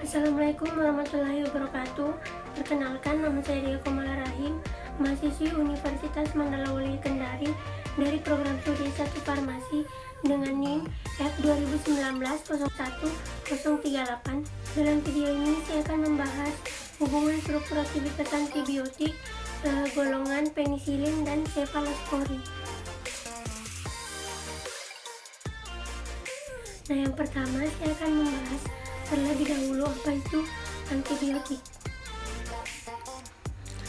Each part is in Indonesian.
Assalamualaikum warahmatullahi wabarakatuh. Perkenalkan, nama saya Dia Komala Rahim, mahasiswi Universitas Mandalawali Kendari dari program studi 1 Farmasi dengan NIM F2019-01038. Dalam video ini saya akan membahas hubungan struktur aktivitas antibiotik, golongan penisilin dan cefalosporin. Nah, yang pertama saya akan membahas terlebih dahulu apa itu antibiotik.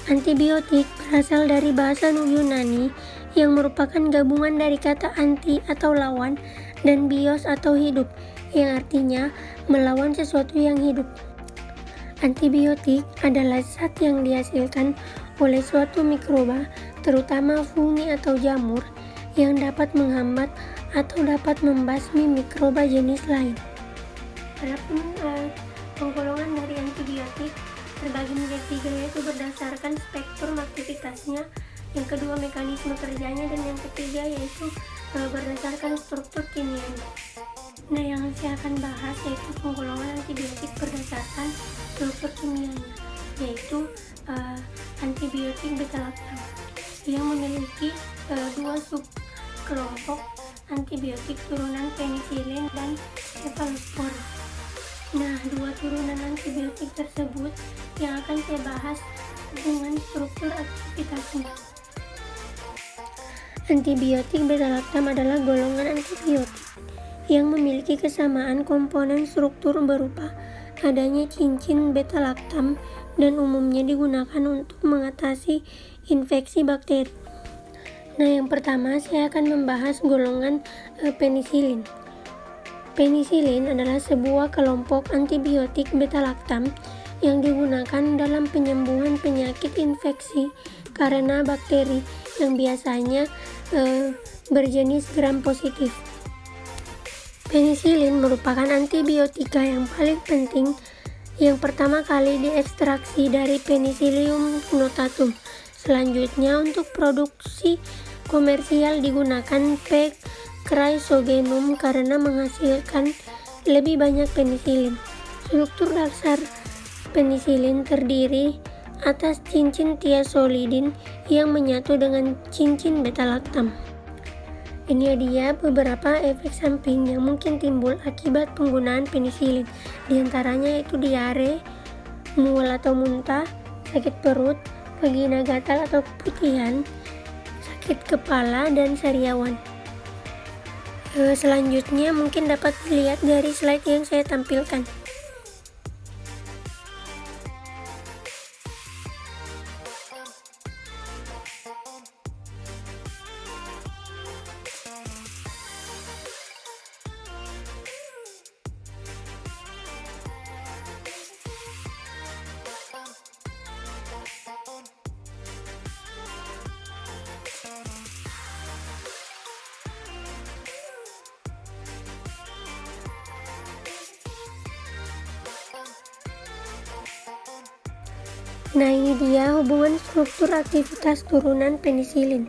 Antibiotik berasal dari bahasa Yunani yang merupakan gabungan dari kata anti atau lawan dan bios atau hidup yang artinya melawan sesuatu yang hidup. Antibiotik adalah zat yang dihasilkan oleh suatu mikroba, terutama fungi atau jamur, yang dapat menghambat atau dapat membasmi mikroba jenis lain. Adapun penggolongan dari antibiotik terbagi menjadi 3, yaitu berdasarkan spektrum aktivitasnya, yang kedua mekanisme kerjanya, dan yang ketiga yaitu berdasarkan struktur kimianya. Nah, yang saya akan bahas yaitu penggolongan antibiotik berdasarkan struktur kimianya, yaitu antibiotik beta-lactam yang memiliki 2 subkelompok, antibiotik turunan penisilin dan cefalosporin. Nah, 2 turunan antibiotik tersebut yang akan saya bahas dengan struktur aktivitasnya. Antibiotik beta-lactam adalah golongan antibiotik yang memiliki kesamaan komponen struktur berupa adanya cincin beta-lactam dan umumnya digunakan untuk mengatasi infeksi bakteri. Nah, yang pertama saya akan membahas golongan penisilin. Penisilin adalah sebuah kelompok antibiotik beta-lactam yang digunakan dalam penyembuhan penyakit infeksi karena bakteri yang biasanya berjenis gram positif. Penisilin merupakan antibiotika yang paling penting yang pertama kali diekstraksi dari Penicillium notatum. Selanjutnya untuk produksi komersial digunakan P. Chrysogenum karena menghasilkan lebih banyak penisilin. Struktur dasar penisilin terdiri atas cincin thiazolidin yang menyatu dengan cincin beta-lactam. Ini dia beberapa efek samping yang mungkin timbul akibat penggunaan penisilin. Di antaranya yaitu diare, mual atau muntah, sakit perut, vagina gatal atau keputihan, sakit kepala, dan sariawan. Selanjutnya mungkin dapat dilihat dari slide yang saya tampilkan. Nah, ini dia hubungan struktur aktivitas turunan penisilin.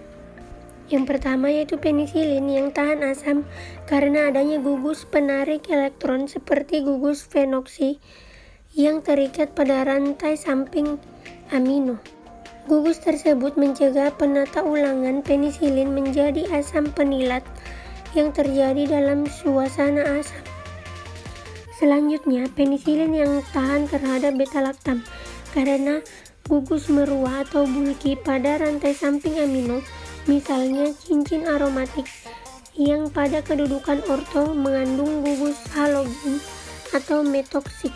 Yang pertama yaitu penisilin yang tahan asam karena adanya gugus penarik elektron seperti gugus fenoksi yang terikat pada rantai samping amino. Gugus tersebut mencegah penata ulangan penisilin menjadi asam penilat yang terjadi dalam suasana asam. Selanjutnya, penisilin yang tahan terhadap beta-lactam karena gugus meruah atau bulky pada rantai samping amino, misalnya cincin aromatik yang pada kedudukan orto mengandung gugus halogen atau metoksik.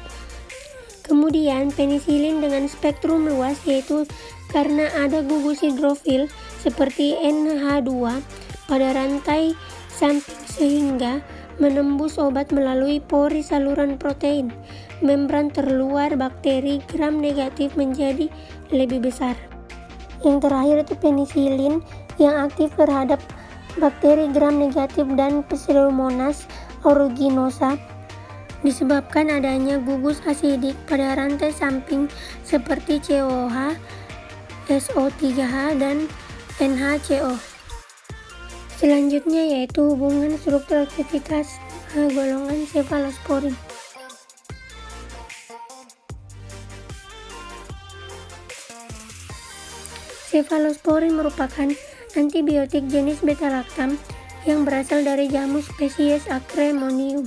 Kemudian penisilin dengan spektrum luas, yaitu karena ada gugus hidrofil seperti NH2 pada rantai samping sehingga menembus obat melalui pori saluran protein. Membran terluar bakteri gram negatif menjadi lebih besar. Yang terakhir itu penisilin yang aktif terhadap bakteri gram negatif dan Pseudomonas aeruginosa disebabkan adanya gugus asidik pada rantai samping seperti COH, SO3H, dan NHCO. Selanjutnya yaitu hubungan struktur aktivitas golongan cefalosporin. Cefalosporin merupakan antibiotik jenis beta-lactam yang berasal dari jamur spesies Acremonium.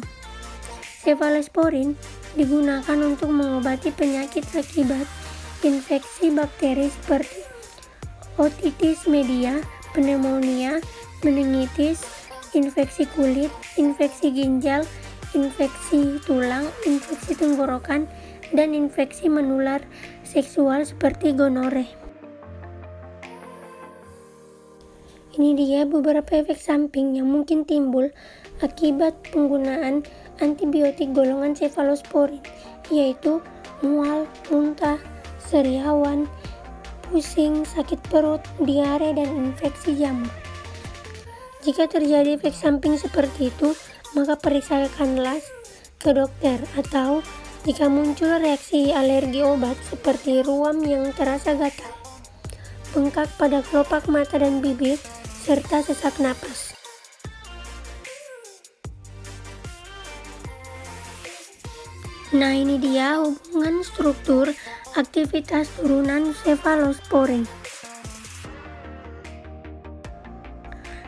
Cefalosporin digunakan untuk mengobati penyakit akibat infeksi bakteri seperti otitis media, pneumonia, meningitis, infeksi kulit, infeksi ginjal, infeksi tulang, infeksi tenggorokan, dan infeksi menular seksual seperti gonore. Ini dia beberapa efek samping yang mungkin timbul akibat penggunaan antibiotik golongan cefalosporin, yaitu mual, muntah, sariawan, pusing, sakit perut, diare, dan infeksi jamur. Jika terjadi efek samping seperti itu, maka periksakanlah ke dokter, atau jika muncul reaksi alergi obat seperti ruam yang terasa gatal, bengkak pada kelopak mata dan bibir, serta sesak napas. Nah, ini dia hubungan struktur aktivitas turunan cefalosporin.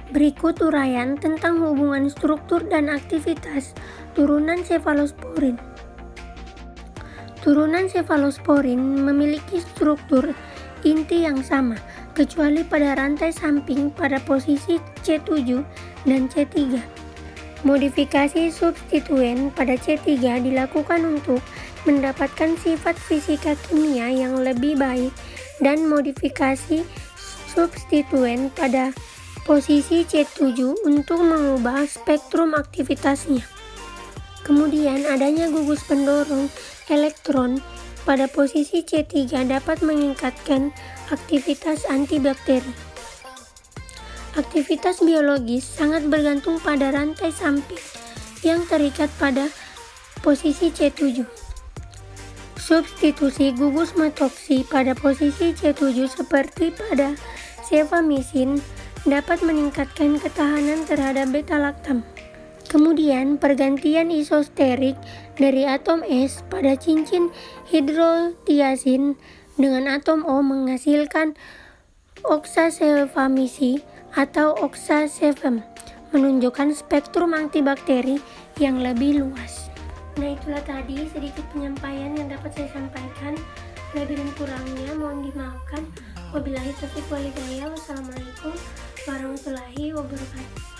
Berikut uraian tentang hubungan struktur dan aktivitas turunan cefalosporin. Turunan cefalosporin memiliki struktur inti yang sama, kecuali pada rantai samping pada posisi C7 dan C3. Modifikasi substituen pada C3 dilakukan untuk mendapatkan sifat fisika kimia yang lebih baik, dan modifikasi substituen pada posisi C7 untuk mengubah spektrum aktivitasnya. Kemudian adanya gugus pendorong elektron pada posisi C3 dapat meningkatkan aktivitas antibakteri. Aktivitas biologis sangat bergantung pada rantai samping yang terikat pada posisi C7. Substitusi gugus metoksi pada posisi C7 seperti pada cefamisin dapat meningkatkan ketahanan terhadap beta-lactam. Kemudian pergantian isosterik dari atom S pada cincin hidrotiazin dengan atom O menghasilkan oxacefamisi atau oxacefam, menunjukkan spektrum antibakteri yang lebih luas. Nah, itulah tadi sedikit penyampaian yang dapat saya sampaikan. Lebih dan kurangnya mohon dimaafkan. Wabillahi taufiq wal hidayah. Wassalamualaikum warahmatullahi wabarakatuh.